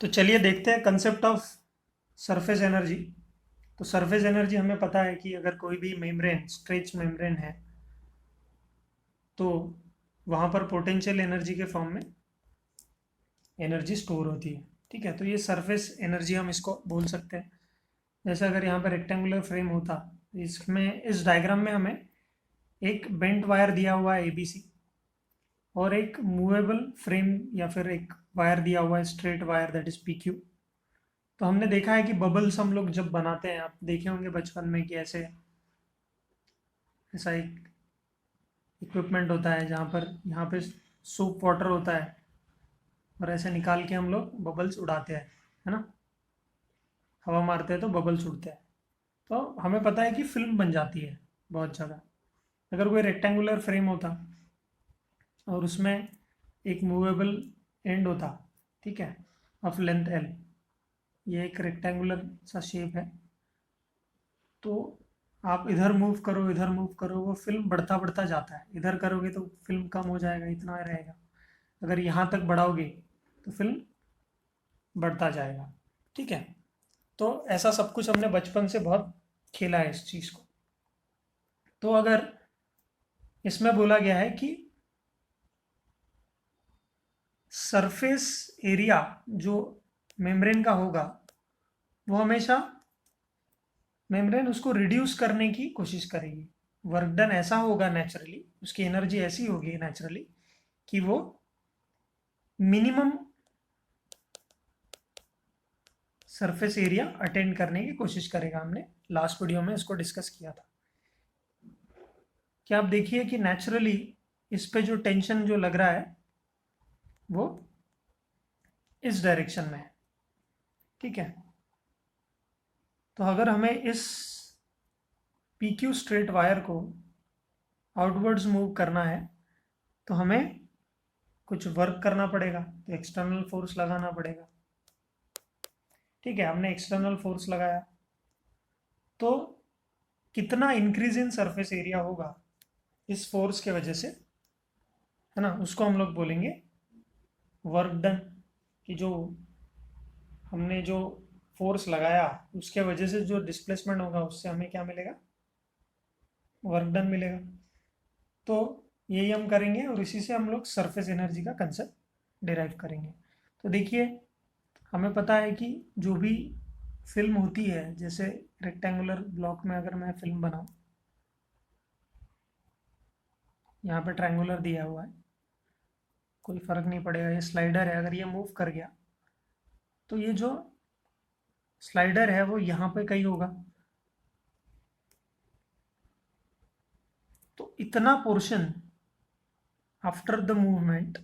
तो चलिए देखते हैं कंसेप्ट ऑफ सरफेस एनर्जी। तो सरफेस एनर्जी हमें पता है कि अगर कोई भी मेम्ब्रेन स्ट्रेच मेम्ब्रेन है तो वहाँ पर पोटेंशियल एनर्जी के फॉर्म में एनर्जी स्टोर होती है। ठीक है, तो ये सरफेस एनर्जी हम इसको बोल सकते हैं। जैसे अगर यहाँ पर रेक्टेंगुलर फ्रेम होता, इसमें इस डायग्राम में हमें एक बेंट वायर दिया हुआ है एबीसी, और एक मूवेबल फ्रेम या फिर एक वायर दिया हुआ है straight wire that is PQ. तो हमने देखा है कि बबल्स हम लोग जब बनाते हैं, आप देखे होंगे बचपन में कि ऐसे ऐसा एक इक्विपमेंट होता है जहाँ पर यहाँ पे सूप वाटर होता है और ऐसे निकाल के हम लोग बबल्स उड़ाते हैं, है ना। हवा मारते हैं तो बबल्स उड़ते हैं। तो हमें पता है कि फिल्म बन जाती है बहुत जगह। अगर कोई रेक्टेंगुलर फ्रेम होता और उसमें एक मूवेबल एंड होता, ठीक है, ऑफ लेंथ एल, ये एक रेक्टेंगुलर सा शेप है, तो आप इधर मूव करो इधर मूव करो, वो फिल्म बढ़ता बढ़ता जाता है। इधर करोगे तो फिल्म कम हो जाएगा, इतना रहेगा। अगर यहाँ तक बढ़ाओगे तो फिल्म बढ़ता जाएगा। ठीक है, तो ऐसा सब कुछ हमने बचपन से बहुत खेला है इस चीज़ को। तो अगर इसमें बोला गया है कि सरफेस एरिया जो मेम्ब्रेन का होगा वो हमेशा मेम्ब्रेन उसको रिड्यूस करने की कोशिश करेगी। वर्क डन ऐसा होगा नेचुरली, उसकी एनर्जी ऐसी होगी नेचुरली कि वो मिनिमम सरफेस एरिया अटेंड करने की कोशिश करेगा। हमने लास्ट वीडियो में इसको डिस्कस किया था। क्या आप देखिए कि नेचुरली इस पे जो टेंशन जो लग रहा है वो इस डायरेक्शन में है। ठीक है, तो अगर हमें इस PQ स्ट्रेट वायर को आउटवर्ड्स मूव करना है तो हमें कुछ वर्क करना पड़ेगा, तो एक्सटर्नल फोर्स लगाना पड़ेगा। ठीक है, हमने एक्सटर्नल फोर्स लगाया तो कितना इंक्रीज इन सरफेस एरिया होगा इस फोर्स के वजह से, है ना, उसको हम लोग बोलेंगे वर्क डन। कि जो हमने जो फोर्स लगाया उसके वजह से जो डिस्प्लेसमेंट होगा उससे हमें क्या मिलेगा, वर्क डन मिलेगा। तो यही हम करेंगे और इसी से हम लोग सरफेस एनर्जी का कंसेप्ट डिराइव करेंगे। तो देखिए, हमें पता है कि जो भी फिल्म होती है, जैसे रेक्टेंगुलर ब्लॉक में अगर मैं फिल्म बनाऊं, यहाँ पे ट्रायंगुलर दिया हुआ है, कोई फर्क नहीं पड़ेगा, ये स्लाइडर है, अगर ये मूव कर गया तो ये जो स्लाइडर है वो यहाँ पे कहीं होगा। तो इतना पोर्शन आफ्टर द मूवमेंट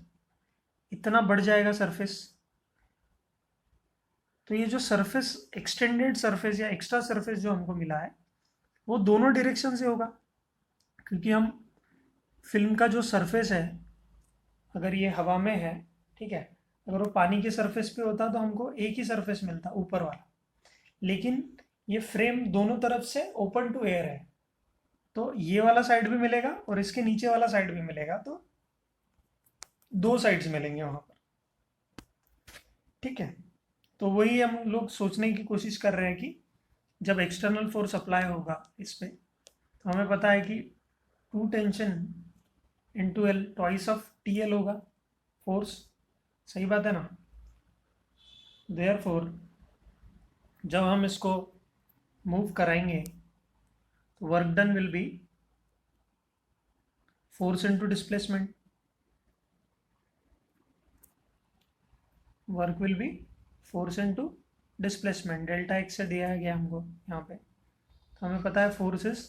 इतना बढ़ जाएगा सरफेस। तो ये जो सरफेस एक्सटेंडेड सरफेस या एक्स्ट्रा सरफेस जो हमको मिला है वो दोनों डायरेक्शन से होगा। क्योंकि हम फिल्म का जो सरफेस है, अगर ये हवा में है, ठीक है, अगर वो पानी के सरफेस पे होता तो हमको एक ही सरफेस मिलता ऊपर वाला। लेकिन ये फ्रेम दोनों तरफ से ओपन टू एयर है, तो ये वाला साइड भी मिलेगा और इसके नीचे वाला साइड भी मिलेगा, तो दो साइड्स मिलेंगे वहां पर। ठीक है, तो वही हम लोग सोचने की कोशिश कर रहे हैं कि जब एक्सटर्नल फोर्स अप्लाई होगा इस पे, तो हमें पता है कि two tension into L twice of T L होगा फोर्स। सही बात है ना। देयरफॉर जब हम इसको मूव कराएंगे तो work done will be force into displacement. Work will be force into displacement. Delta x से दिया है गया हमको यहाँ पे, तो हमें पता है force is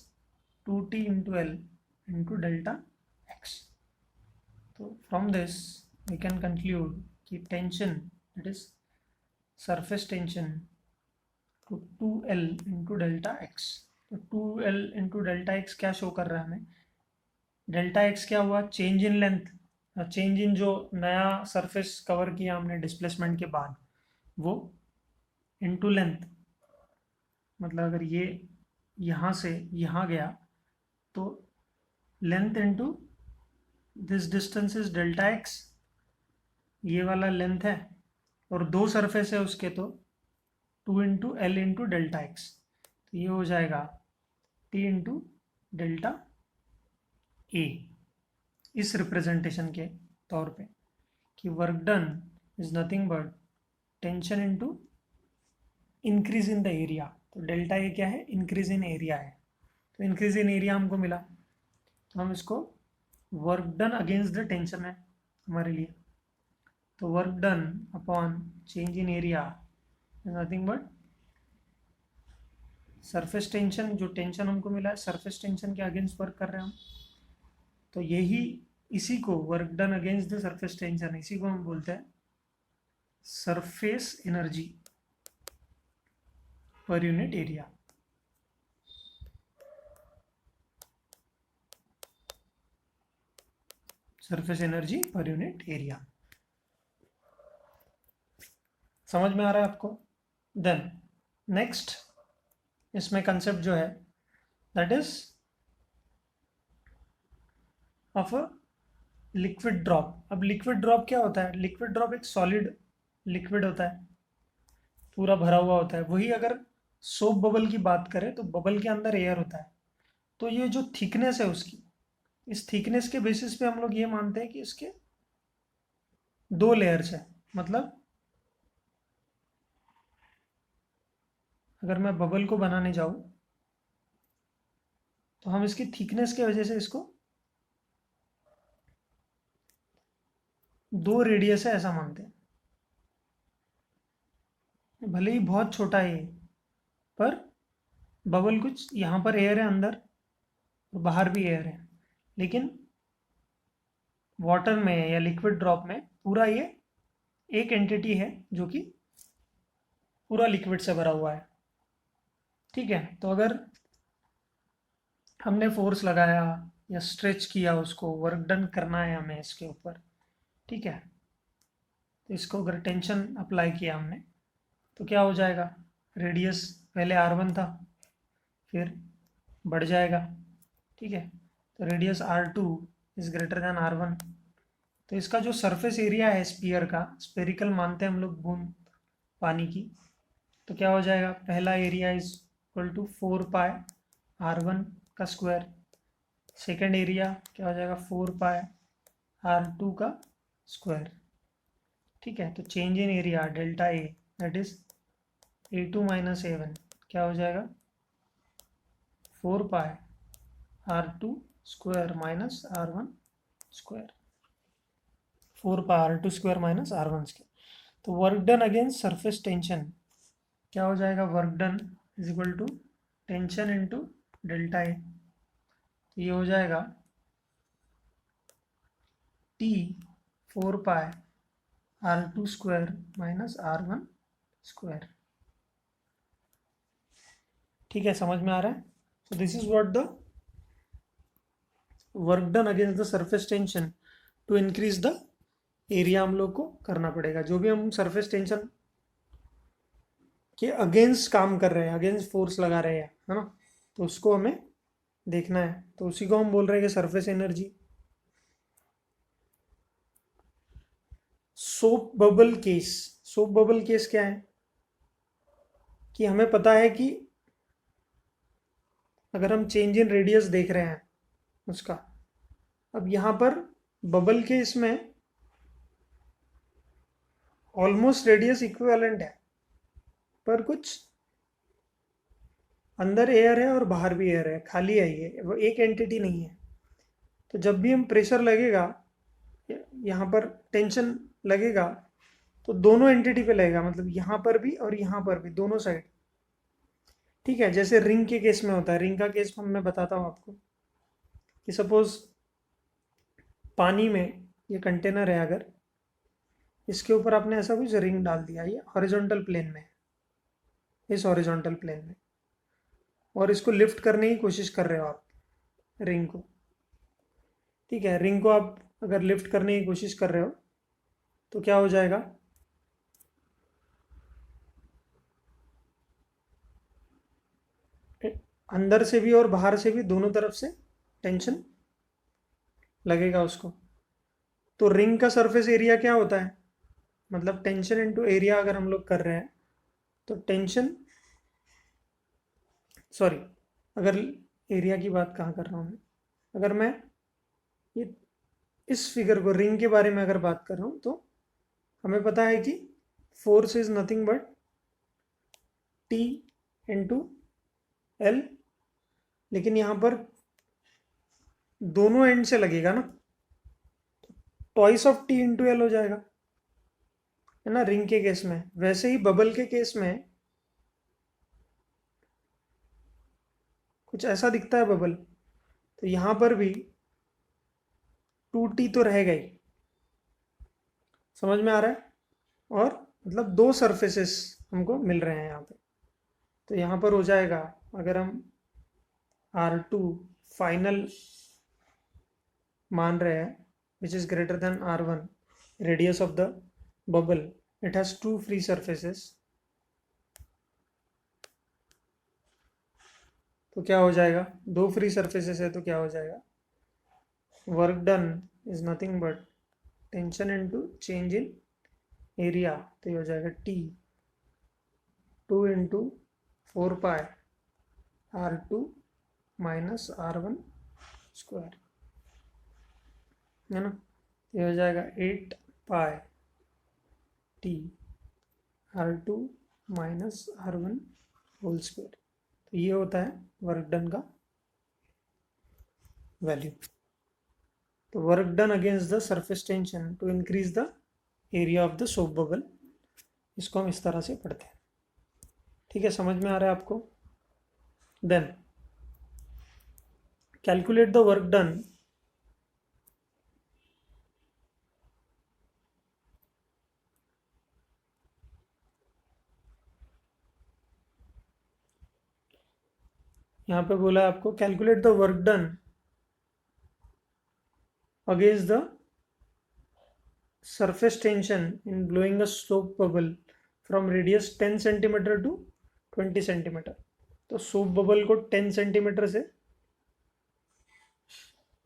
2t into L into delta X. तो from this we can conclude कि tension, it is surface tension तो 2L इंटू डेल्टा एक्स। तो 2L इंटू डेल्टा एक्स क्या शो कर रहा है हमें, डेल्टा एक्स क्या हुआ, change in length, change in जो नया सरफेस कवर किया हमने डिस्प्लेसमेंट के बाद, वो इंटू लेंथ। मतलब अगर ये यहाँ से यहाँ गया तो length into this distance is delta x, ये वाला लेंथ है, और दो सरफेस है उसके, तो 2 into L into delta X, तो ये हो जाएगा टी इंटू डेल्टा ए, इस रिप्रेजेंटेशन के तौर पे कि work done is nothing but tension into increase in the area. तो डेल्टा ए क्या है, इंक्रीज इन एरिया है, तो इंक्रीज इन एरिया हमको मिला, तो हम इसको work done against the tension है हमारे लिए, तो work done upon change in area is nothing but surface tension, जो टेंशन हमको मिला है सरफेस टेंशन के अगेंस्ट वर्क कर रहे हैं हम, तो यही इसी को work done against the surface tension, इसी को हम बोलते हैं surface energy per unit area. Surface energy per unit area, समझ में आ रहा है आपको? देन नेक्स्ट इसमें कंसेप्ट जो है that is of a liquid drop. अब लिक्विड ड्रॉप क्या होता है? लिक्विड ड्रॉप एक सॉलिड लिक्विड होता है, पूरा भरा हुआ होता है। वही अगर सोप बबल की बात करें तो बबल के अंदर एयर होता है, तो ये जो थिकनेस है उसकी, इस थिकनेस के बेसिस पे हम लोग ये मानते हैं कि इसके दो लेयर्स है। मतलब अगर मैं बबल को बनाने जाऊं तो हम इसकी थिकनेस की वजह से इसको दो रेडियस है ऐसा मानते हैं। भले ही बहुत छोटा है ये, पर बबल कुछ यहाँ पर एयर है अंदर और बाहर भी एयर है, लेकिन वाटर में या लिक्विड ड्रॉप में पूरा ये एक एंटिटी है जो कि पूरा लिक्विड से भरा हुआ है। ठीक है, तो अगर हमने फोर्स लगाया या स्ट्रेच किया, उसको वर्क डन करना है हमें इसके ऊपर, ठीक है, तो इसको अगर टेंशन अप्लाई किया हमने तो क्या हो जाएगा? रेडियस पहले r1 था, फिर बढ़ जाएगा, ठीक है, तो radius r2 is greater than r1। तो इसका जो सरफेस एरिया है स्पीयर का, स्पेरिकल मानते हैं हम लोग बूंद पानी की, तो क्या हो जाएगा? पहला area is equal to 4 pi r1 का स्क्वायर, सेकेंड एरिया क्या हो जाएगा? 4 पाई r2 का स्क्वायर। ठीक है, तो change in area delta A that is a2 minus a1 क्या हो जाएगा? 4 pi r2 square minus r1 square, 4 pi r2 square minus r1 square. तो work done against surface tension क्या हो जाएगा? Work done is equal to tension into delta A, तो ये हो जाएगा t 4 pi r2 square minus r1 square. ठीक है, समझ में आ रहा है? So this is what the work done against the surface tension to increase the area हम लोग को करना पड़ेगा। जो भी हम सरफेस टेंशन के अगेंस्ट काम कर रहे हैं, अगेंस्ट फोर्स लगा रहे हैं, है ना, तो उसको हमें देखना है, तो उसी को हम बोल रहे हैं कि surface energy. Soap bubble case, soap bubble case क्या है कि हमें पता है कि अगर हम चेंज इन रेडियस देख रहे हैं उसका, अब यहाँ पर बबल केस में ऑलमोस्ट रेडियस इक्विवेलेंट है, पर कुछ अंदर एयर है और बाहर भी एयर है, खाली है, ये वो एक एंटिटी नहीं है। तो जब भी हम प्रेशर लगेगा, यहाँ पर टेंशन लगेगा, तो दोनों एंटिटी पे लगेगा, मतलब यहाँ पर भी और यहाँ पर भी, दोनों साइड। ठीक है, जैसे रिंग के केस में होता है। रिंग का केस मैं बताता हूँ आपको कि सपोज पानी में ये कंटेनर है, अगर इसके ऊपर आपने ऐसा कुछ रिंग डाल दिया, ये हॉरिजॉन्टल प्लेन में, इस हॉरिजॉन्टल प्लेन में, और इसको लिफ्ट करने की कोशिश कर रहे हो आप रिंग को। ठीक है, रिंग को आप अगर लिफ्ट करने की कोशिश कर रहे हो तो क्या हो जाएगा? अंदर से भी और बाहर से भी दोनों तरफ से टेंशन लगेगा उसको। तो रिंग का सरफेस एरिया क्या होता है? मतलब टेंशन इनटू एरिया अगर हम लोग कर रहे हैं तो टेंशन, सॉरी, अगर एरिया की बात कहाँ कर रहा हूँ मैं, अगर मैं ये इस फिगर को, रिंग के बारे में अगर बात कर रहा हूँ, तो हमें पता है कि force is nothing but T into L, लेकिन यहाँ पर दोनों एंड से लगेगा ना, twice of T into L हो जाएगा, है ना, रिंग के केस में। वैसे ही बबल के केस में कुछ ऐसा दिखता है बबल, तो यहाँ पर भी 2t तो रहेगा ही। समझ में आ रहा है? और मतलब दो सरफेसेस हमको मिल रहे हैं यहाँ पे, तो यहाँ पर हो जाएगा, अगर हम R2 फाइनल मान रहे हैं which is greater than R1, radius of the bubble, it has two free surfaces, तो क्या हो जाएगा, दो फ्री सरफेसेस है तो क्या हो जाएगा, work done is nothing but tension into change in area, तो ये हो जाएगा T 2 into 4 pi R2 minus R1 square, है ना, ये हो जाएगा 8 pi T R2 minus R1 whole square. तो ये होता है वर्क डन का वैल्यू। तो work done against the surface tension to increase the area of the soap bubble, इसको हम इस तरह से पढ़ते हैं। ठीक है, समझ में आ रहा है आपको? Then calculate the work done यहाँ पे बोला है आपको, calculate the work done against the surface tension in blowing a soap bubble from radius 10 centimetre to 20 centimetre. तो सोप बबल को 10 सेंटीमीटर से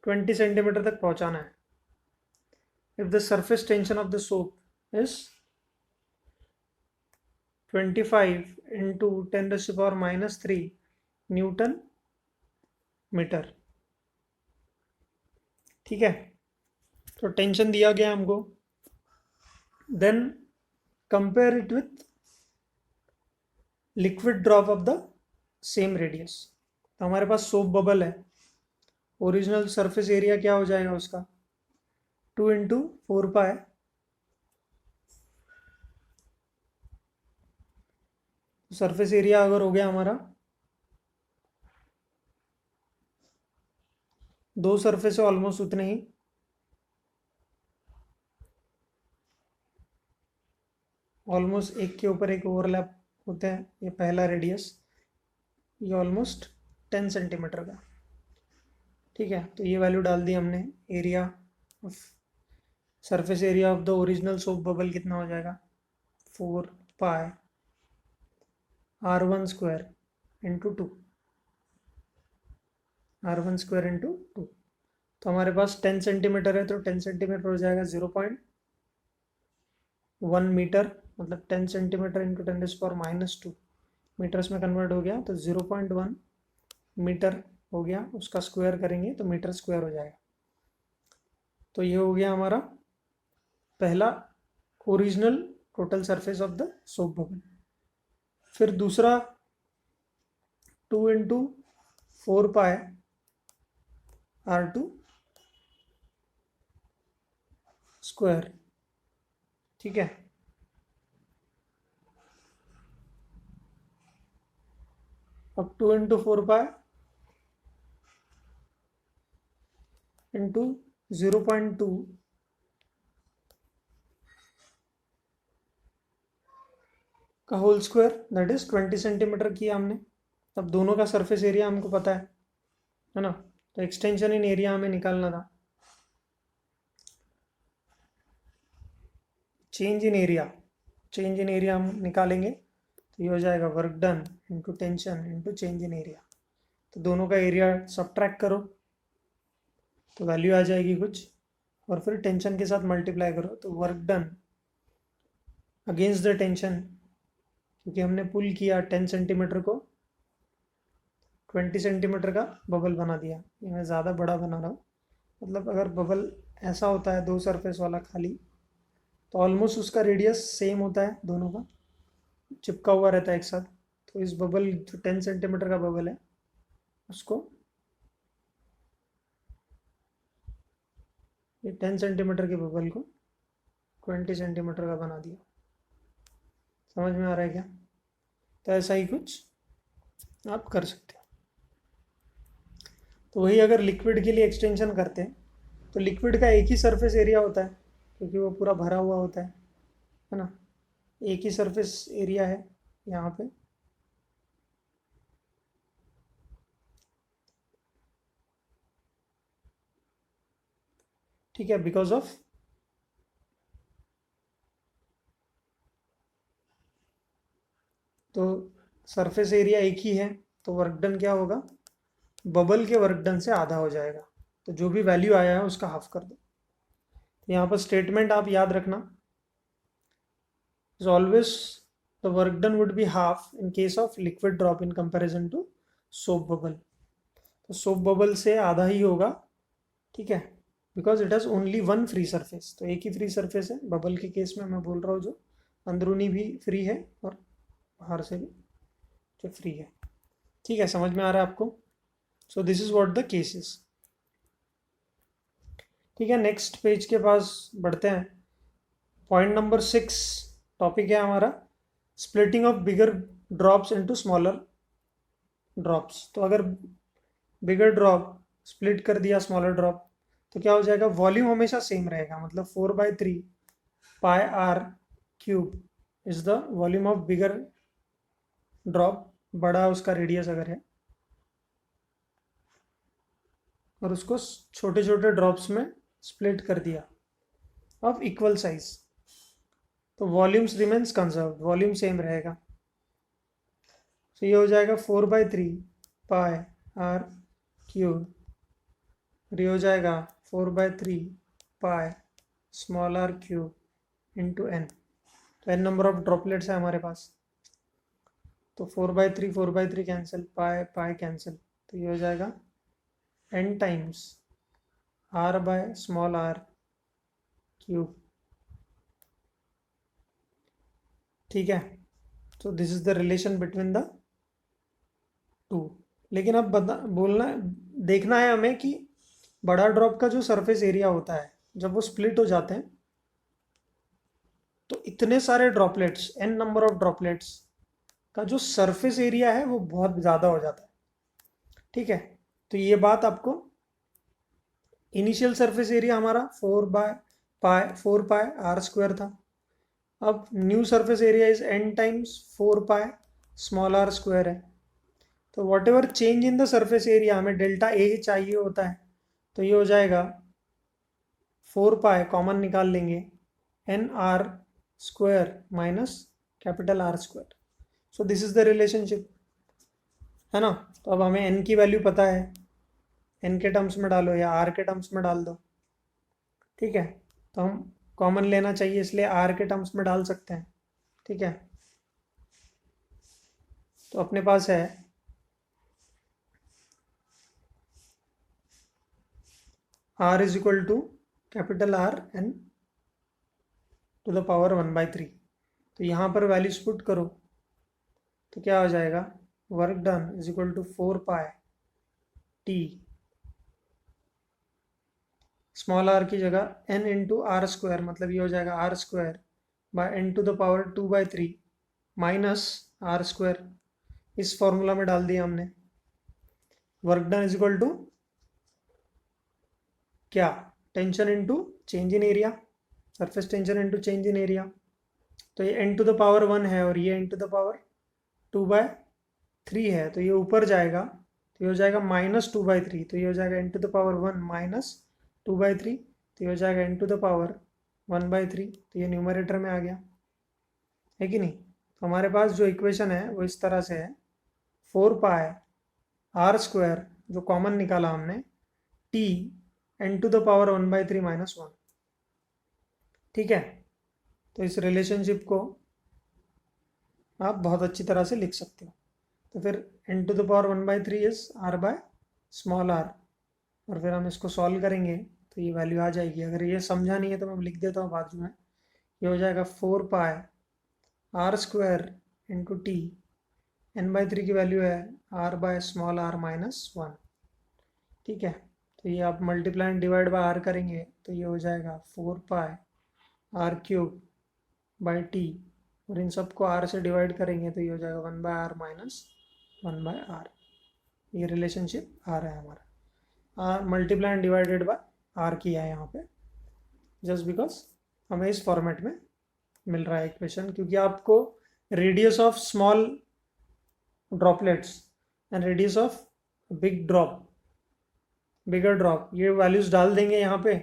20 सेंटीमीटर तक पहुंचाना है। If the surface tension of the soap is 25 into 10⁻³ newton metre. ठीक है, तो tension दिया गया हमको, then compare it with liquid drop of the same radius. तो हमारे पास सोप बबल है, ओरिजिनल सरफेस एरिया क्या हो जाएगा उसका, 2 इंटू 4 पाई, सरफेस एरिया अगर हो गया हमारा, दो सरफेस है ऑलमोस्ट उतने ही, ऑलमोस्ट एक के ऊपर एक ओवरलैप होते हैं, ये पहला रेडियस, ये ऑलमोस्ट 10 सेंटीमीटर का। ठीक है, तो ये वैल्यू डाल दी हमने, area of surface area of the original soap bubble कितना हो जाएगा, 4 pi R1 square into 2, R1 square into 2। तो हमारे पास 10 सेंटीमीटर है, तो 10 सेंटीमीटर हो जाएगा 0.1 मीटर, मतलब 10 सेंटीमीटर इंटू 10⁻⁻² मीटर्स में कन्वर्ट हो गया, तो 0.1 मीटर हो गया, उसका स्क्वायर करेंगे तो मीटर स्क्वायर हो जाएगा। तो ये हो गया हमारा पहला original total surface of the soap bubble. फिर दूसरा 2 इंटू 4 पाई R2 स्क्वायर। ठीक है, अब 2 इंटू 4 पाई इंटू 0.2 का whole square, that is 20 centimetre किया हमने। अब दोनों का सरफेस एरिया हमको पता है ना, तो एक्सटेंशन इन एरिया हमें निकालना था, चेंज इन एरिया हम निकालेंगे, तो ये हो जाएगा work done into tension into change in area. तो दोनों का एरिया सब्ट्रैक्ट करो तो वैल्यू आ जाएगी कुछ, और फिर टेंशन के साथ मल्टीप्लाई करो, तो work done against the tension, क्योंकि हमने पुल किया 10 सेंटीमीटर को 20 सेंटीमीटर का बबल बना दिया। ये मैं ज़्यादा बड़ा बना रहा हूँ, मतलब अगर बबल ऐसा होता है दो सरफेस वाला खाली, तो ऑलमोस्ट उसका रेडियस सेम होता है, दोनों का चिपका हुआ रहता है एक साथ। तो इस बबल जो 10 सेंटीमीटर का बबल है उसको, ये 10 सेंटीमीटर के बबल को 20 सेंटीमीटर का बना दिया। समझ में आ रहा है क्या? तो ऐसा ही कुछ आप कर सकते हो। तो वही अगर लिक्विड के लिए एक्सटेंशन करते हैं तो लिक्विड का एक ही सरफेस एरिया होता है, क्योंकि वो पूरा भरा हुआ होता है ना। एक ही सरफेस एरिया है यहाँ पे, ठीक है, बिकॉज ऑफ तो सरफेस एरिया एक ही है, तो वर्क डन क्या होगा, बबल के वर्क डन से आधा हो जाएगा। तो जो भी वैल्यू आया है उसका हाफ कर दो। तो यहाँ पर स्टेटमेंट आप याद रखना, is always the work done would be half in case of liquid drop in comparison to soap bubble. तो सोप बबल से आधा ही होगा, ठीक है, because it has only one free surface. तो एक ही फ्री सरफेस है बबल के केस में, मैं बोल रहा हूँ, जो अंदरूनी भी फ्री है और बाहर से भी जो फ्री है। ठीक है, समझ में आ रहा है आपको? सो this is what the case is. ठीक है, नेक्स्ट पेज के पास बढ़ते हैं। पॉइंट नंबर 6 टॉपिक है हमारा splitting of bigger drops into smaller drops. तो अगर बिगर ड्रॉप स्प्लिट कर दिया स्मॉलर ड्रॉप, तो क्या हो जाएगा, वॉल्यूम हमेशा सेम रहेगा, मतलब 4/3 pi R cube is the volume of bigger drop, बड़ा उसका रेडियस अगर है, और उसको छोटे छोटे ड्रॉप्स में स्प्लिट कर दिया ऑफ इक्वल साइज, तो volumes remains conserve, volume same रहेगा। तो ये हो जाएगा 4/3 पाई आर क्यूब, और ये हो जाएगा 4/3 pi small R cube into N. तो एन नंबर ऑफ ड्रॉपलेट्स है हमारे पास, तो 4/3 कैंसिल, पाई पाई कैंसिल, तो ये हो जाएगा N times R by small R cube. ठीक है, तो this is the relation between the two. लेकिन अब बोलना देखना है हमें कि बड़ा ड्रॉप का जो सरफेस एरिया होता है जब वो स्प्लिट हो जाते हैं, तो इतने सारे droplets, N number of droplets का जो सरफेस एरिया है वो बहुत ज़्यादा हो जाता है। ठीक है, तो ये बात आपको, इनिशियल सरफेस एरिया हमारा 4 पाई आर स्क्वायर था। अब new surface area is N times 4 pi small R square है। तो whatever change in the surface area, हमें डेल्टा ए चाहिए होता है, तो ये हो जाएगा 4 पाई, कॉमन निकाल लेंगे, N R square minus capital R square. So this is the relationship, है ना। तो अब हमें एन की वैल्यू पता है, एन के टर्म्स में डालो या आर के टर्म्स में डाल दो। ठीक है, तो हम कॉमन लेना चाहिए इसलिए आर के टर्म्स में डाल सकते हैं। ठीक है, तो अपने पास है R is equal to capital R N to the power 1/3। तो यहाँ पर वैल्यूज पुट करो, तो क्या हो जाएगा, work done is equal to 4 pi T, small R की जगह एन इंटू आर स्क्वायर, मतलब ये हो जाएगा R square by N to the power 2/3 minus R square, इस फॉर्मूला में डाल दिया हमने। Work done is equal to क्या, tension into change in area, surface tension into change in area. तो ये n टू द पावर 1 है और ये n टू द पावर 2/3 है, तो ये ऊपर जाएगा, तो ये हो जाएगा -2/3। तो ये हो जाएगा n to the power 1 minus 2/3, तो ये हो जाएगा n टू द पावर 1/3। तो ये न्यूमरेटर में आ गया, है कि नहीं। तो हमारे पास जो इक्वेशन है वो इस तरह से है, 4 पाई आर स्क्वायर जो कॉमन निकाला हमने, t n to the power 1/3 -1। ठीक है, तो इस रिलेशनशिप को आप बहुत अच्छी तरह से लिख सकते हो। तो फिर n⁻⁴ is r by small r, और फिर हम इसको सॉल्व करेंगे तो ये वैल्यू आ जाएगी। अगर ये समझा नहीं है तो मैं लिख देता हूँ बाजू में। ये हो जाएगा 4πr² इंटू टी, n/3 की वैल्यू है r बाय स्मॉल r -1। ठीक है, तो ये आप multiply and divide by r करेंगे तो ये हो जाएगा 4πr³ बाई टी, और इन सबको r से डिवाइड करेंगे तो ये हो जाएगा 1/r -1/r। ये रिलेशनशिप आ रहा है हमारा, r multiply and divided by r किया है यहाँ पे, जस्ट बिकॉज हमें इस फॉर्मेट में मिल रहा है इक्वेशन, क्योंकि आपको radius of small droplets and radius of bigger drop ये वैल्यूज डाल देंगे यहाँ पे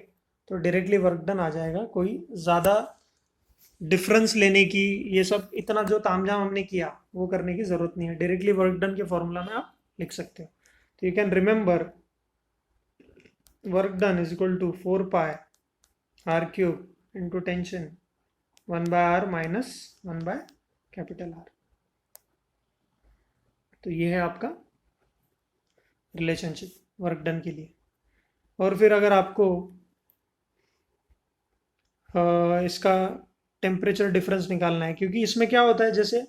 तो डायरेक्टली वर्क डन आ जाएगा। कोई ज़्यादा डिफरेंस लेने की, ये सब इतना जो तामझाम हमने किया वो करने की ज़रूरत नहीं है, डायरेक्टली वर्क डन के फॉर्मूला में आप लिख सकते हो। तो you can remember work done is equal to 4πr³ into tension 1/r -1/R। तो ये है आपका रिलेशनशिप वर्क डन के लिए। और फिर अगर आपको इसका टेम्परेचर डिफरेंस निकालना है, क्योंकि इसमें क्या होता है, जैसे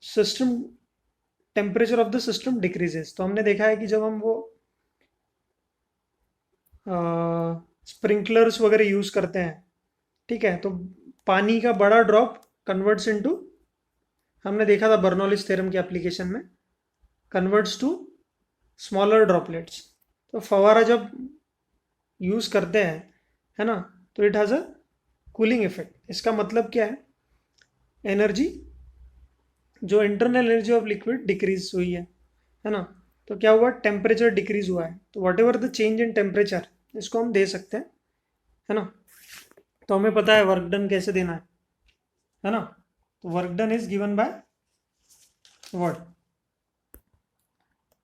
system temperature of the system decreases, तो हमने देखा है कि जब हम वो स्प्रिंकलर्स वगैरह यूज़ करते हैं, ठीक है, तो पानी का बड़ा ड्रॉप कन्वर्ट्स इनटू, हमने देखा था बर्नौलिस थ्योरम के एप्लीकेशन में, कन्वर्ट्स टू स्मॉलर ड्रॉपलेट्स। तो फवारा जब यूज़ करते हैं, है ना, तो it has a cooling effect. इसका मतलब क्या है, एनर्जी जो internal energy of liquid decrease हुई है ना, तो क्या हुआ, टेम्परेचर डिक्रीज हुआ है। तो what ever the change in temperature, इसको हम दे सकते हैं, है ना। तो हमें पता है वर्क डन कैसे देना है ना। तो work done is given by what,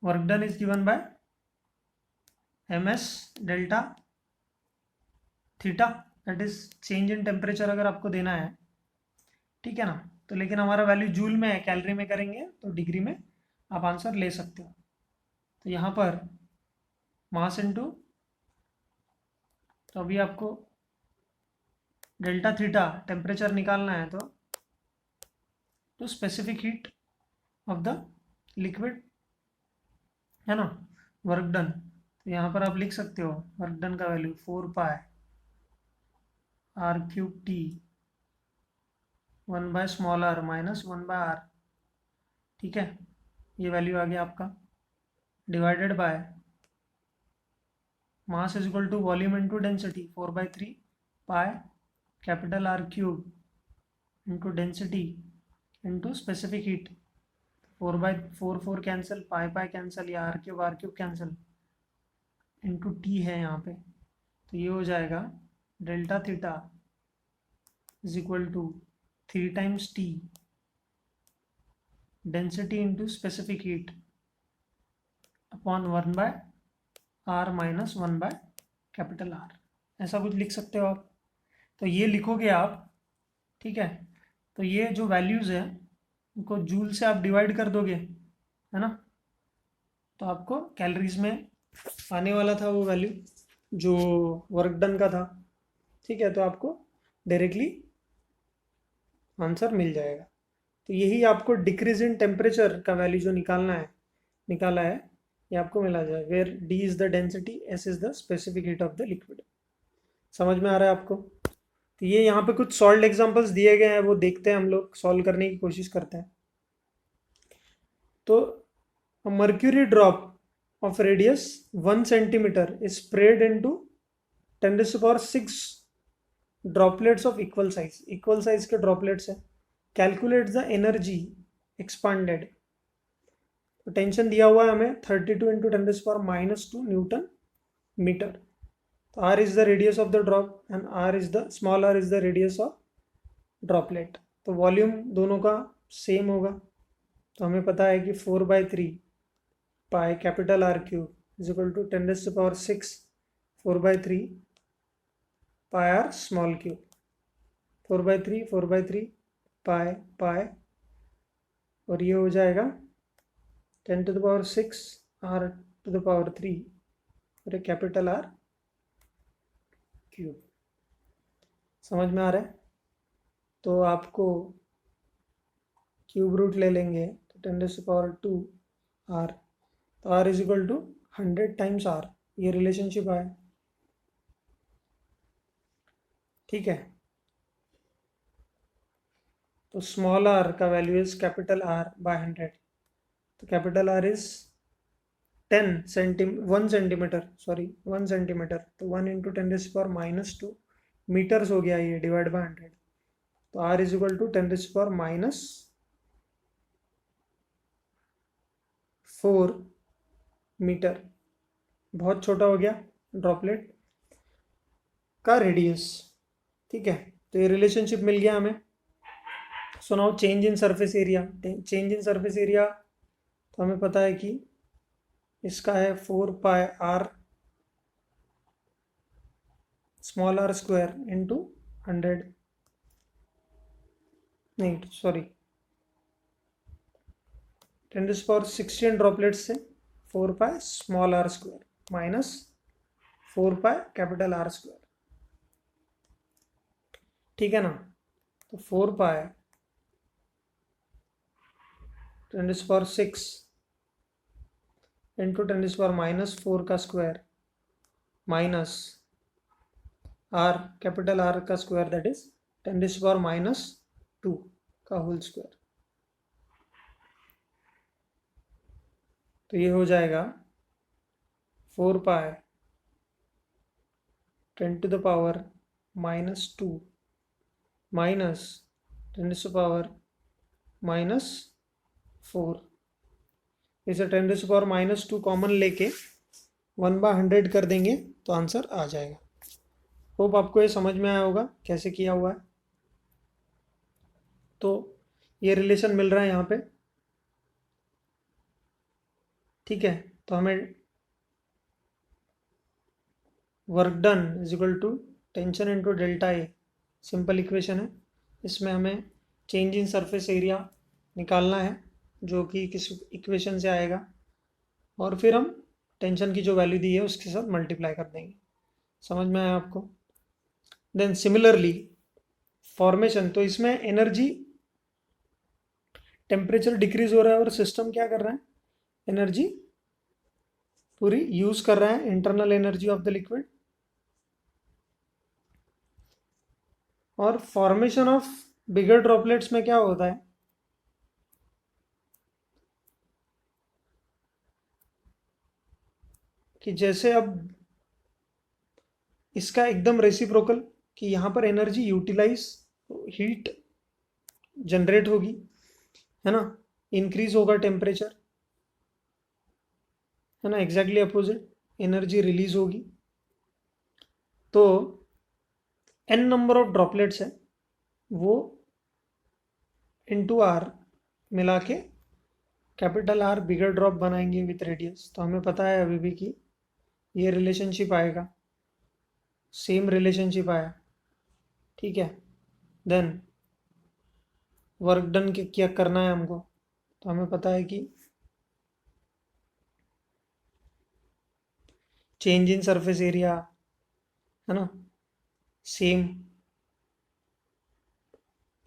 work done is given by ms delta theta, that is change in temperature अगर आपको देना है, ठीक है ना। तो लेकिन हमारा वैल्यू जूल में है, कैलोरी में करेंगे तो डिग्री में आप आंसर ले सकते हो। तो यहाँ पर मास इनटू, तो अभी आपको डेल्टा थीटा टेम्परेचर निकालना है, तो specific heat of the liquid, है ना, वर्क डन। तो यहाँ पर आप लिख सकते हो वर्क डन का वैल्यू 4πr³1/r -1/r, ठीक है, ये वैल्यू आ गया आपका, divided by mass is equal to volume into density 4/3 pi R³ into density into specific heat, 4/4 cancel, pi cancel, या R³ कैंसिल, इंटू टी है यहाँ पे। तो ये हो जाएगा delta theta is equal to 3 times T density into specific heat upon 1/r -1/R, ऐसा कुछ लिख सकते हो आप। तो ये लिखोगे आप, ठीक है, तो ये जो वैल्यूज़ है उनको जूल से आप डिवाइड कर दोगे, है ना, तो आपको कैलोरीज में आने वाला था वो वैल्यू जो वर्क डन का था, ठीक है, तो आपको डायरेक्टली आंसर मिल जाएगा। तो यही आपको डिक्रीज इन टेम्परेचर का वैल्यू जो निकाला है, ये आपको मिला जाए, where D is the density, S is the specific heat of the liquid. समझ में आ रहा है आपको। तो ये यहाँ पे कुछ सॉल्व एग्जांपल्स दिए गए हैं, वो देखते हैं, हम लोग सॉल्व करने की कोशिश करते हैं। तो mercury drop of radius 1 centimeter is sprayed into 10⁶ droplets of equal size के droplets है। Calculate the energy expanded, तो टेंशन दिया हुआ है हमें 32 इंटू 10⁻⁻² न्यूटन मीटर। तो r is the radius of the drop and small r is the radius of droplet। तो volume दोनों का सेम होगा, तो हमें पता है कि 4/3 pi R³ is equal to 10⁶ 4/3 pi R small cube, 4/3 4/3 pi pi, और ये हो जाएगा 10⁶ r⁻³ और एक कैपिटल R क्यूब। समझ में आ रहा है? तो आपको क्यूब रूट ले लेंगे तो 10⁻² r, तो r is equal to 100 times r, ये रिलेशनशिप आया। ठीक है, तो स्मॉल r का value is capital R by 100, तो कैपिटल R इज 1 सेंटीमीटर, तो 1 इंटू 10⁻² मीटर्स हो गया, ये डिवाइड बाय 100, तो R is equal to 10⁻⁴ metre. बहुत छोटा हो गया ड्रॉपलेट का रेडियस। ठीक है, तो ये रिलेशनशिप मिल गया हमें। So now change in surface area, तो हमें पता है कि इसका है 4 पाई r small r square into 100, नहीं सॉरी 10⁻⁻16 ड्रॉपलेट से 4 pi small r square minus 4 pi capital R square. ठीक है ना, तो 4 पाई 10⁻⁶ इंटू 10⁻⁻⁴ का square minus r capital R का स्क्वायर, दैट इज 10⁻⁻² का होल स्क्वायर। तो ये हो जाएगा 4 पाई 10⁻⁻² माइनस 10⁻⁻⁴। इसे 10⁻⁻² कॉमन लेके 1/100 कर देंगे तो आंसर आ जाएगा। होप आपको ये समझ में आया होगा कैसे किया हुआ है। तो ये रिलेशन मिल रहा है यहाँ पे। ठीक है, तो हमें work done is equal to tension into delta A, simple equation है। इसमें हमें चेंज इन सरफेस एरिया निकालना है जो कि किस इक्वेशन से आएगा, और फिर हम टेंशन की जो वैल्यू दी है उसके साथ मल्टीप्लाई कर देंगे। समझ में आया आपको? देन सिमिलरली फॉर्मेशन, तो इसमें एनर्जी टेम्परेचर डिक्रीज हो रहा है और सिस्टम क्या कर रहा है, एनर्जी पूरी यूज कर रहा है, internal energy of the liquid. और फॉर्मेशन ऑफ बिगर ड्रॉपलेट्स में क्या होता है कि जैसे अब इसका एकदम रेसिप्रोकल, कि यहाँ पर एनर्जी यूटिलाइज, हीट जनरेट होगी, है ना, इंक्रीज होगा टेम्परेचर, है ना, एग्जैक्टली अपोजिट एनर्जी रिलीज होगी। तो n नंबर ऑफ ड्रॉपलेट्स है वो इंटू r मिला के कैपिटल R बिगर ड्रॉप बनाएंगे विथ रेडियस। तो हमें पता है अभी भी कि ये रिलेशनशिप आएगा, सेम रिलेशनशिप आया। ठीक है, देन वर्क डन के क्या करना है हमको, तो हमें पता है कि चेंज इन सरफेस एरिया, है ना, सेम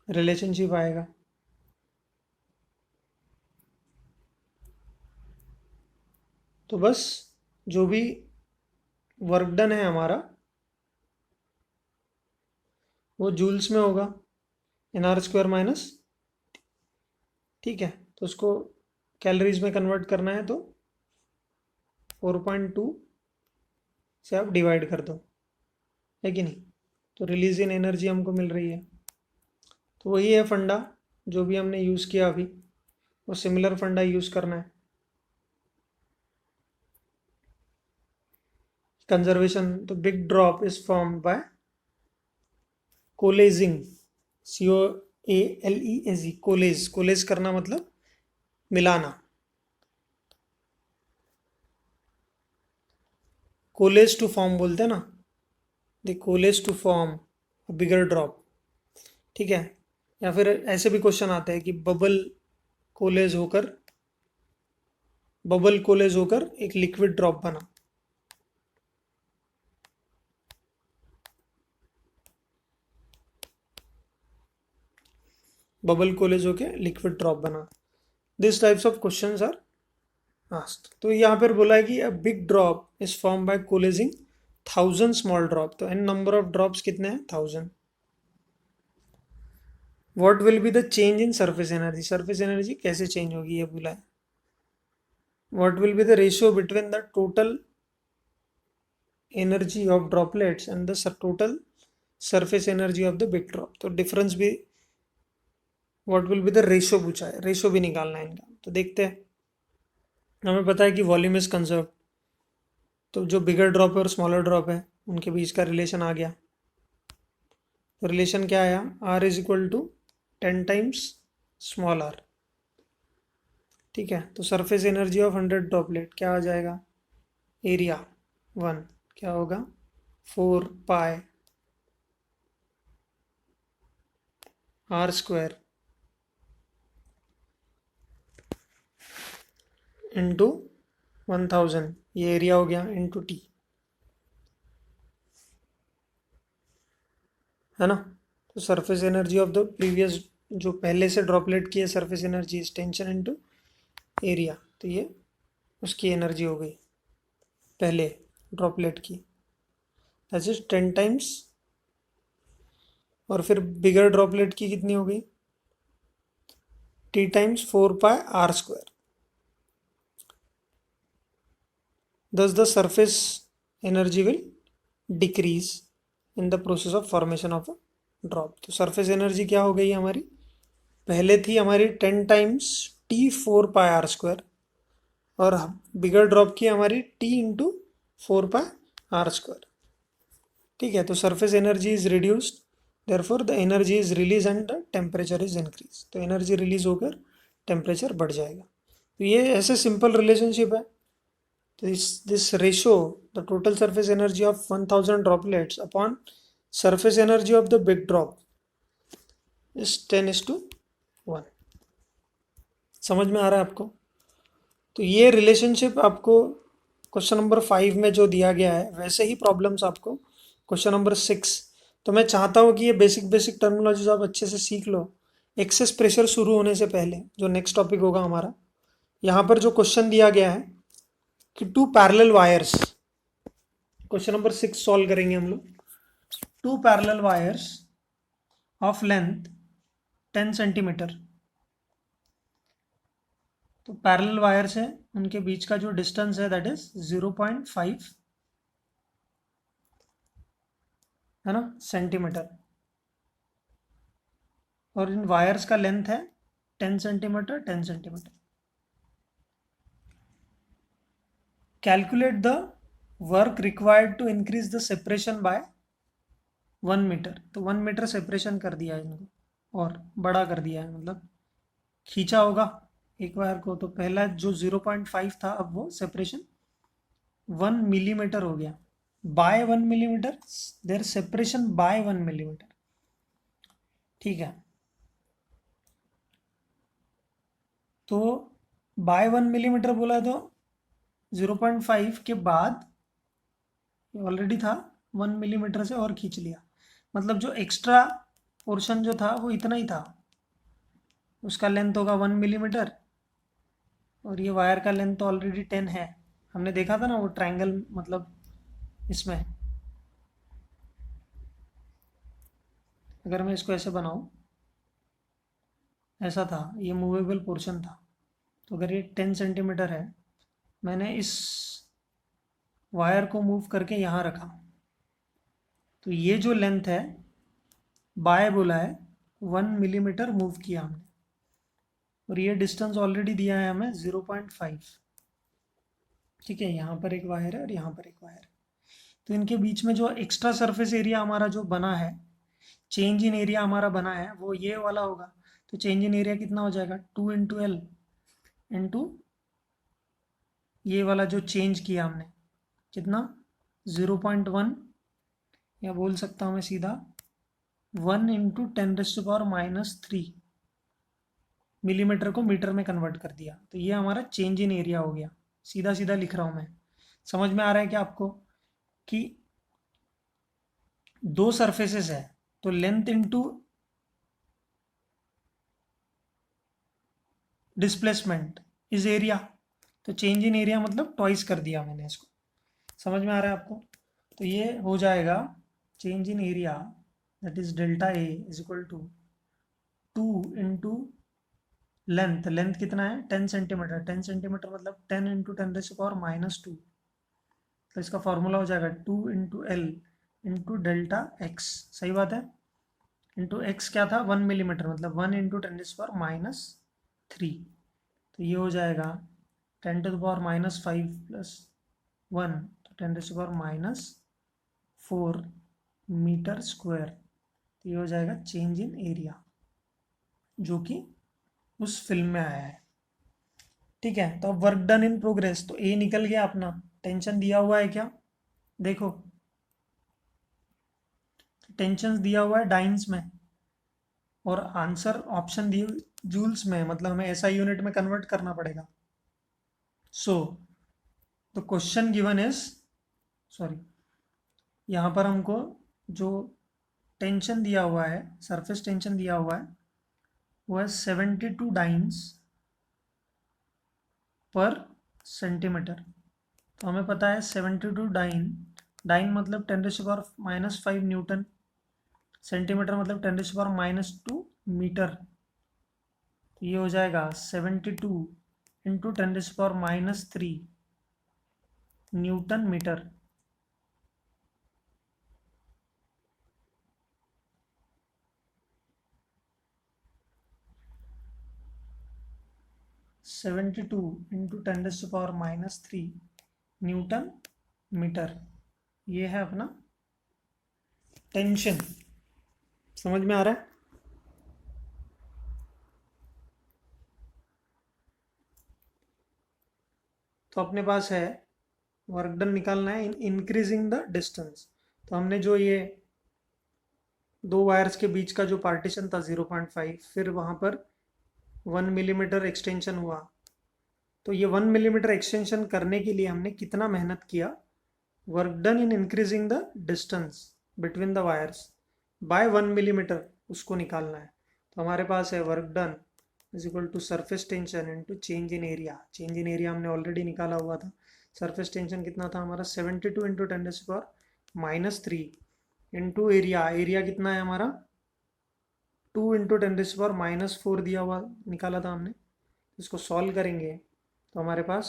रिलेशनशिप आएगा। तो बस जो भी वर्क डन है हमारा वो जूल्स में होगा, nr² माइनस। ठीक है, तो उसको कैलोरीज में कन्वर्ट करना है तो 4.2 से आप डिवाइड कर दो, है कि नहीं। तो रिलीज इन एनर्जी हमको मिल रही है। तो वही है फंडा जो भी हमने यूज़ किया अभी, वो सिमिलर फंडा यूज़ करना है। कंजर्वेशन, तो big drop is formed by coalescing, COALEZ, coalesce करना मतलब मिलाना। कोलेज टू फॉर्म बोलते हैं ना, they coalesce to form bigger drop, ठीक है। या फिर ऐसे भी क्वेश्चन आते हैं कि बबल कोलेज होकर एक लिक्विड ड्रॉप बना। बबल कोलेज होकर लिक्विड ड्रॉप बना। This types of questions are asked. तो यहाँ पर बोला है कि a big drop is form by coalescing 1000 small drop. तो एन नंबर ऑफ ड्रॉप्स कितने हैं? 1000। What will be the change in surface energy? Surface energy कैसे चेंज होगी ये बोला है। What will be the ratio between the total energy of droplets and the total surface energy of the big drop? तो difference भी, what will be the ratio पूछा है, ratio भी निकालना है इनका। तो देखते हैं। हमें पता है कि वॉल्यूम इज कंजर्व, तो जो बिगर ड्रॉप है और स्मॉलर ड्रॉप है उनके बीच का रिलेशन आ गया। तो रिलेशन क्या आया? R is equal to 10 times small R, ठीक है। तो सरफेस एनर्जी ऑफ 100 ड्रॉपलेट क्या आ जाएगा? एरिया 1 क्या होगा? 4 पाई R स्क्वायर इंटू 1000, ये एरिया हो गया, इंटू T, है ना। तो surface energy of the previous, जो पहले से ड्रॉपलेट की है, surface energy is tension into area. तो ये उसकी एनर्जी हो गई पहले ड्रॉपलेट की, दैट इज 10 टाइम्स। और फिर बिगर ड्रॉपलेट की कितनी हो गई? T times 4 pi R square. Thus the surface energy will decrease in the process of formation of a drop। तो surface energy क्या हो गई हमारी? पहले थी हमारी 10 टाइम्स T 4 पाई R स्क्वायर, और बिगर ड्रॉप की हमारी T इंटू 4 पाई R स्क्वायर, ठीक है। तो surface energy is reduced, therefore the energy is release and the temperature is increase. तो एनर्जी रिलीज होकर टेम्परेचर बढ़ जाएगा। तो ये ऐसे सिंपल रिलेशनशिप है। तो this ratio, the total surface energy of 1000 droplets upon surface energy of the big drop is 10:1। समझ में आ रहा है आपको? तो ये रिलेशनशिप आपको क्वेश्चन नंबर 5 में जो दिया गया है, वैसे ही प्रॉब्लम्स आपको क्वेश्चन नंबर 6। तो मैं चाहता हूँ कि ये बेसिक टर्मिनोलॉजीज आप अच्छे से सीख लो एक्सेस प्रेशर शुरू होने से पहले, जो नेक्स्ट टॉपिक होगा हमारा। यहाँ पर जो क्वेश्चन दिया गया है कि 2 parallel wires, question number 6 solve करेंगे हम लोग। 2 parallel wires of length 10 centimetre. तो पैरेलल वायर्स है, उनके बीच का जो डिस्टेंस है दैट इज 0.5, है ना, सेंटीमीटर। और इन वायर्स का लेंथ है 10 centimetre 10 centimetre. Calculate the work required to increase the separation by 1 metre. तो 1 मीटर सेपरेशन कर दिया है इनको, और बड़ा कर दिया है, मतलब खींचा होगा एक वायर को। तो पहला जो 0.5 था, अब वो सेपरेशन 1 मिलीमीटर हो गया। By 1 millimetre, there separation by 1 millimetre, ठीक है। तो बाय 1 मिलीमीटर बोला, तो 0.5 के बाद ऑलरेडी था 1 मिलीमीटर से और खींच लिया, मतलब जो एक्स्ट्रा पोर्शन जो था वो इतना ही था। उसका लेंथ होगा 1 मिलीमीटर, और ये वायर का लेंथ तो ऑलरेडी 10 है। हमने देखा था ना वो ट्रायंगल, मतलब इसमें अगर मैं इसको ऐसे बनाऊं, ऐसा था, ये मूवेबल पोर्शन था। तो अगर ये 10 सेंटीमीटर है, मैंने इस वायर को मूव करके यहाँ रखा, तो ये जो लेंथ है, बाय बोला है 1 मिलीमीटर मूव किया हमने, और ये डिस्टेंस ऑलरेडी दिया है हमें 0.5, ठीक है। यहाँ पर एक वायर है और यहाँ पर एक वायर है। तो इनके बीच में जो एक्स्ट्रा सरफेस एरिया हमारा जो बना है, चेंज इन एरिया हमारा बना है, वो ये वाला होगा। तो चेंज इन एरिया कितना हो जाएगा? 2 इंटू एल इंटू ये वाला जो चेंज किया हमने, कितना? 0.1 या बोल सकता हूँ मैं सीधा 1 × 10⁻³ मिलीमीटर को मीटर में कन्वर्ट कर दिया। तो ये हमारा चेंज इन एरिया हो गया। सीधा सीधा लिख रहा हूँ मैं। समझ में आ रहा है क्या आपको कि दो सरफेसेस है तो length into displacement is area. तो चेंज इन एरिया मतलब ट्वाइस कर दिया मैंने इसको। समझ में आ रहा है आपको? तो ये हो जाएगा change in area that is delta A is equal to 2 × length. Length कितना है? 10 सेंटीमीटर। 10 सेंटीमीटर मतलब 10 × 10⁻²। तो इसका फॉर्मूला हो जाएगा 2 × L × डेल्टा एक्स। सही बात है। इंटू एक्स क्या था? 1 मिलीमीटर मतलब 1 × 10⁻³ तो ये हो जाएगा 10⁻⁵ प्लस 1 तो 10⁻⁴ मीटर स्क्वायर। तो ये हो जाएगा चेंज इन एरिया जो कि उस फिल्म में आया है। ठीक है, तो अब वर्क डन इन प्रोग्रेस। तो ए निकल गया अपना। टेंशन दिया हुआ है क्या? देखो टेंशन दिया हुआ है डाइंस में और आंसर ऑप्शन दिए जूल्स में, मतलब हमें ऐसा यूनिट में कन्वर्ट करना पड़ेगा। So the question given is, sorry, यहाँ पर हमको जो टेंशन दिया हुआ है, सरफेस टेंशन दिया हुआ है वो है 72 डाइंस पर सेंटीमीटर। तो हमें पता है 72 डाइन, डाइन मतलब 10⁻⁵ न्यूटन, सेंटीमीटर मतलब 10⁻⁻² मीटर। तो ये हो जाएगा 72 × 10⁻³ न्यूटन मीटर। (72 × 10⁻³ newton metre. ये है अपना टेंशन। समझ में आ रहा है? तो अपने पास है वर्क डन निकालना है इन इंक्रीजिंग द डिस्टेंस। तो हमने जो ये दो वायर्स के बीच का जो पार्टीशन था 0.5, फिर वहाँ पर 1 मिलीमीटर एक्सटेंशन हुआ। तो ये 1 मिलीमीटर एक्सटेंशन करने के लिए हमने कितना मेहनत किया? Work done in increasing the distance between the wires by 1 millimetre, उसको निकालना है। तो हमारे पास है work done is equal to surface tension into change in area. Change in area हमने ऑलरेडी निकाला हुआ था। सरफेस टेंशन कितना था हमारा? 72 × 10⁻³ इंटू एरिया। एरिया कितना है हमारा? 2 × 10⁻⁴ दिया हुआ निकाला था हमने। इसको सॉल्व करेंगे तो हमारे पास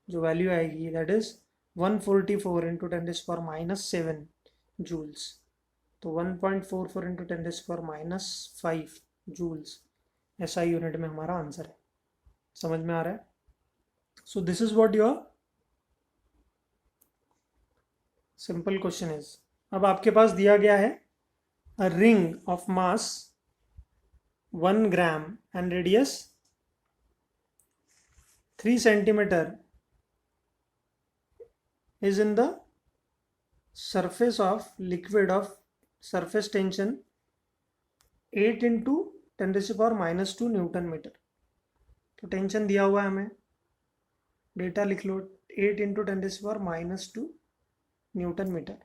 जो वैल्यू आएगी दैट इज 144 × 10⁻⁷ जूल्स। तो 1.44 × 10⁻⁵ जूल्स ऐसा यूनिट में हमारा आंसर है। समझ में आ रहा है? So this is what your simple question is. अब आपके पास दिया गया है a ring of mass 1 gram and radius 3 centimetre is in the surface of liquid of surface tension 8 × 10⁻² newton metre. तो टेंशन दिया हुआ है हमें, डेटा लिख लो 8 × 10⁻² newton metre.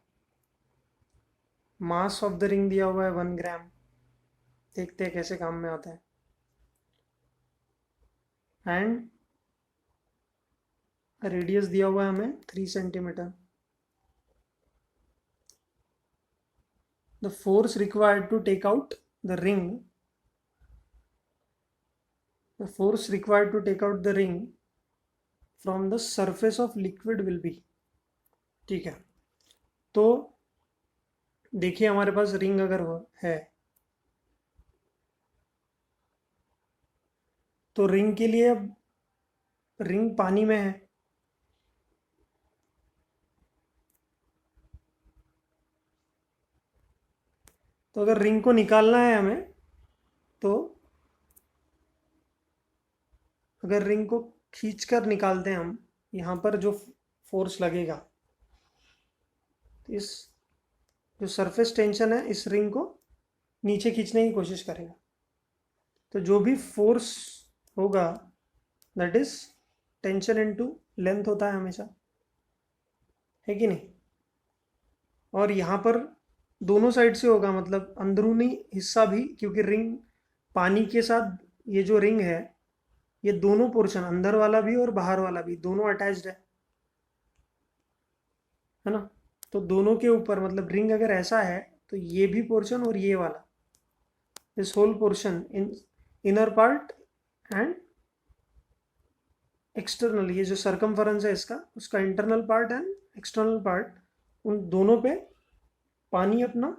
Mass of the ring दिया हुआ है 1 ग्राम। देखते हैं कैसे काम में आता है। एंड रेडियस दिया हुआ है हमें 3 centimetre. The force required to take out the ring, the force required to take out the ring from the surface of liquid will be। ठीक है, तो देखिए हमारे पास रिंग अगर है तो रिंग के लिए, अब रिंग पानी में है तो अगर रिंग को निकालना है हमें तो अगर रिंग को खींचकर निकालते हैं हम, यहाँ पर जो फोर्स लगेगा इस जो सरफेस टेंशन है इस रिंग को नीचे खींचने की कोशिश करेगा। तो जो भी फोर्स होगा that is tension into length होता है हमेशा, है कि नहीं। और यहाँ पर दोनों साइड से होगा, मतलब अंदरूनी हिस्सा भी, क्योंकि रिंग पानी के साथ ये जो रिंग है ये दोनों पोर्शन, अंदर वाला भी और बाहर वाला भी, दोनों अटैच्ड है ना। तो दोनों के ऊपर, मतलब रिंग अगर ऐसा है तो ये भी पोर्शन और ये वाला, this whole portion in inner part and external, ये जो सर्कमफरेंस है इसका, उसका internal part and external part, उन दोनों पे पानी अपना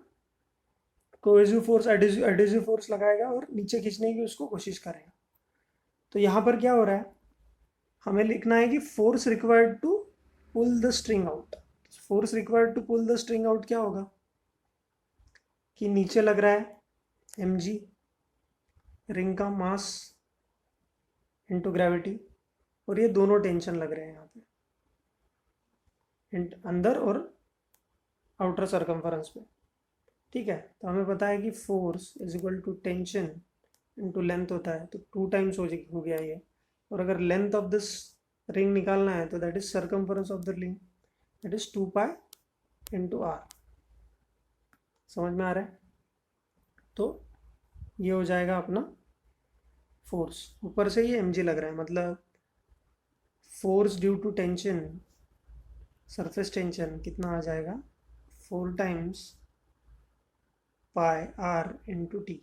कोहेसिव फोर्स, एडिसिव फोर्स लगाएगा और नीचे खींचने की उसको कोशिश करेगा। तो यहाँ पर क्या हो रहा है, हमें लिखना है कि force required to pull the string out. Force required to pull the string out क्या होगा कि नीचे लग रहा है mg, रिंग का मास इनटू ग्रेविटी, और ये दोनों टेंशन लग रहे हैं यहाँ पे अंदर और आउटर सर्कमफरेंस पे। ठीक है, तो हमें पता है कि force is equal to tension into length होता है, तो 2 टाइम्स हो गया ये। और अगर लेंथ ऑफ दिस रिंग निकालना है तो that is circumference of the ring, that is 2 pi into R. समझ में आ रहा है। तो ये हो जाएगा अपना फोर्स, ऊपर से ये mg लग रहा है, मतलब force due to tension, surface tension कितना आ जाएगा 4 times pi R into T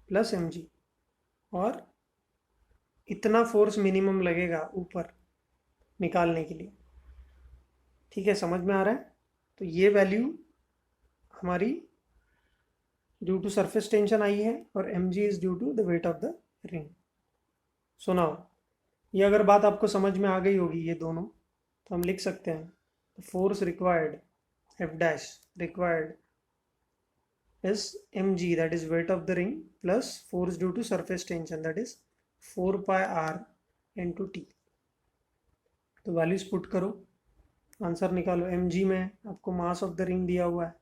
plus mg। और इतना फोर्स मिनिमम लगेगा ऊपर निकालने के लिए। ठीक है, समझ में आ रहा है। तो ये वैल्यू हमारी ड्यू टू सरफेस टेंशन आई है और mg is due to the weight of the ring. सुनाओ, ये अगर बात आपको समझ में आ गई होगी ये दोनों, तो हम लिख सकते हैं force required F dash required is mg, that is weight of the ring, plus force due to surface tension, that is 4 pi r into t। तो वैल्यूज पुट करो, आंसर निकालो। mg में आपको मास ऑफ द रिंग दिया हुआ है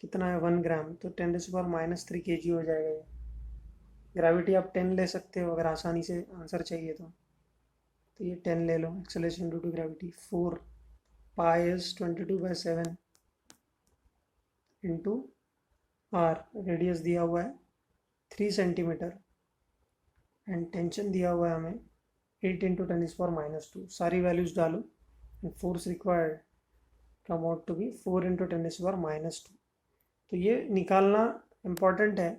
कितना है 1 ग्राम, तो 10⁻³ kg हो जाएगा ये। ग्रेविटी आप 10 ले सकते हो अगर आसानी से आंसर चाहिए तो ये 10 ले लो। Acceleration due to gravity 4 pi is 22/7 into R, radius दिया हुआ है 3 सेंटीमीटर एंड टेंशन दिया हुआ है हमें 8 × 10⁻²। सारी वैल्यूज डालो and force required come out to be 4 × 10⁻²। तो ये निकालना इम्पॉर्टेंट है,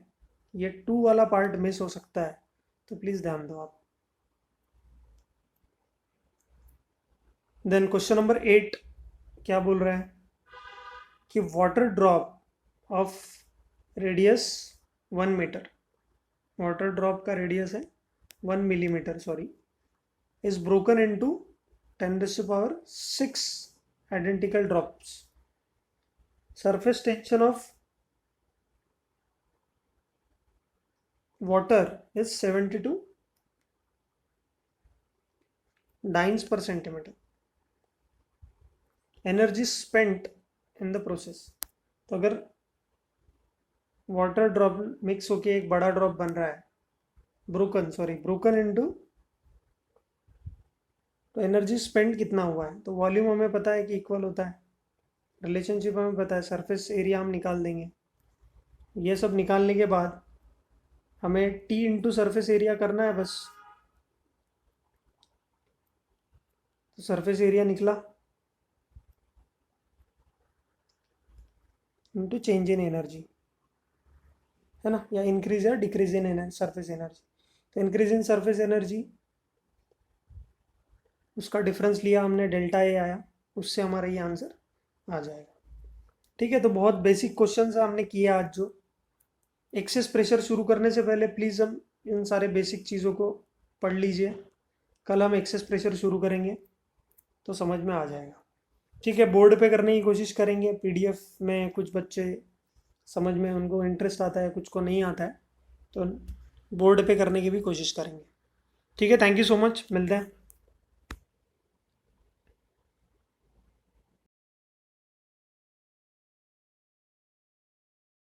ये 2 वाला पार्ट मिस हो सकता है, तो प्लीज़ ध्यान दो आप। देन क्वेश्चन नंबर 8 क्या बोल रहा है कि water drop of radius 1 metre, water drop का रेडियस है 1 millimetre sorry, is broken into 10⁶ identical drops. Surface tension of water is 72 dynes per centimeter. Energy spent in the process। तो अगर water drop mix होके एक बड़ा drop बन रहा है, ब्रोकन इनटू, तो एनर्जी स्पेंड कितना हुआ है, तो वॉल्यूम हमें पता है कि इक्वल होता है, रिलेशनशिप हमें पता है, सरफेस एरिया हम निकाल देंगे। ये सब निकालने के बाद हमें T इंटू सरफेस एरिया करना है बस। तो सरफेस एरिया निकला इंटू चेंज इन एनर्जी, है ना, या इंक्रीज या डिक्रीज इन सरफेस एनर्जी। तो इंक्रीज इन सरफेस एनर्जी, उसका डिफरेंस लिया हमने, डेल्टा ए आया, उससे हमारा ये आंसर आ जाएगा। ठीक है, तो बहुत बेसिक क्वेश्चन हमने किए आज। जो एक्सेस प्रेशर शुरू करने से पहले प्लीज़ हम इन सारे बेसिक चीज़ों को पढ़ लीजिए। कल हम एक्सेस प्रेशर शुरू करेंगे तो समझ में आ जाएगा। ठीक है, बोर्ड पे करने की कोशिश करेंगे। पीडीएफ में कुछ बच्चे समझ में उनको इंटरेस्ट आता है, कुछ को नहीं आता है, तो बोर्ड पे करने की भी कोशिश करेंगे। ठीक है, थैंक यू सो मच, मिलते हैं।